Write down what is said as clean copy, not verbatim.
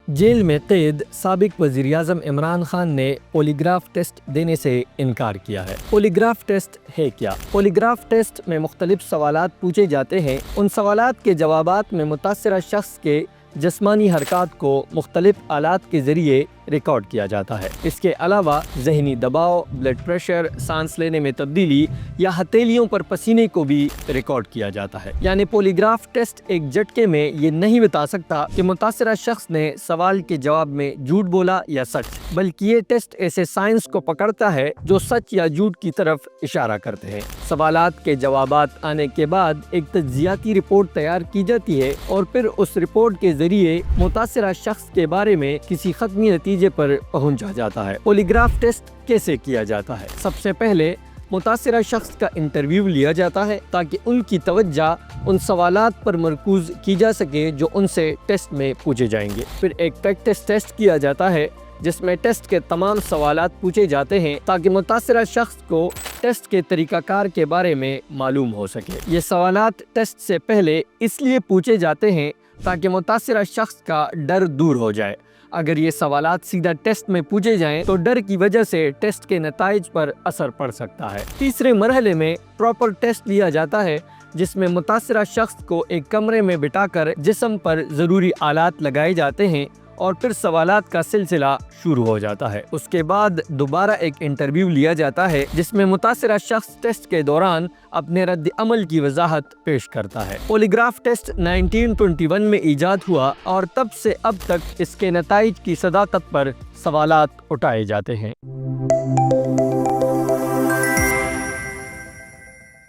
Jail में कैद साबिक वज़ीर आज़म इमरान खान ने पॉलीग्राफ टेस्ट देने से इनकार किया है। पॉलीग्राफ टेस्ट है क्या? पॉलीग्राफ टेस्ट में मुख्तलिफ सवालात पूछे जाते हैं। उन सवालात के जवाबात में मुतासिरा शख्स के जिस्मानी हरकत को मुख्तलिफ आलात के ज़रिए रिकॉर्ड किया जाता है। इसके अलावा ज़हनी दबाव, ब्लड प्रेशर, सांस लेने में तब्दीली या हथेलियों पर पसीने को भी रिकॉर्ड किया जाता है। यानी पॉलीग्राफ टेस्ट एक झटके में ये नहीं बता सकता कि मुतासिरा शख्स ने सवाल के जवाब में झूठ बोला या सच, बल्कि ये टेस्ट ऐसे साइंस को पकड़ता है जो सच या झूठ की तरफ इशारा करते हैं। सवालात के जवाबात आने के बाद एक तज्जियाती रिपोर्ट तैयार की जाती है और फिर उस रिपोर्ट के जरिए मुतासिरा शख्स के बारे में किसी खत्मी नतीजे पर पहुंचा जाता है। पॉलीग्राफ टेस्ट कैसे किया जाता है? सबसे पहले मुतासिरा शख्स का इंटरव्यू लिया जाता है ताकि उनकी तवज्जो उन सवालात पर मरकूज की जा सके जो उनसे टेस्ट में पूछे जाएंगे। फिर एक प्रैक्टिस टेस्ट किया जाता है जिसमें टेस्ट के तमाम सवालात पूछे जाते हैं ताकि मुतासिरा शख्स को टेस्ट के तरीक़ाकार के बारे में मालूम हो सके। ये सवालात टेस्ट से पहले इसलिए पूछे जाते हैं ताकि मुतासिरा शख्स का डर दूर हो जाए। अगर ये सवालात सीधा टेस्ट में पूछे जाएं तो डर की वजह से टेस्ट के नताइज पर असर पड़ सकता है। तीसरे मरहले में प्रॉपर टेस्ट लिया जाता है जिसमें मुतासिरा शख्स को एक कमरे में बिठाकर जिस्म पर ज़रूरी आलात लगाए जाते हैं और फिर सवालात का सिलसिला शुरू हो जाता है। उसके बाद दोबारा एक इंटरव्यू लिया जाता है जिसमें मुतासिरा शख्स टेस्ट के दौरान अपने रद्द अमल की वजाहत पेश करता है। पॉलीग्राफ टेस्ट 1921 में ईजाद हुआ और तब से अब तक इसके नताइज की सदाकत पर सवालात उठाए जाते हैं।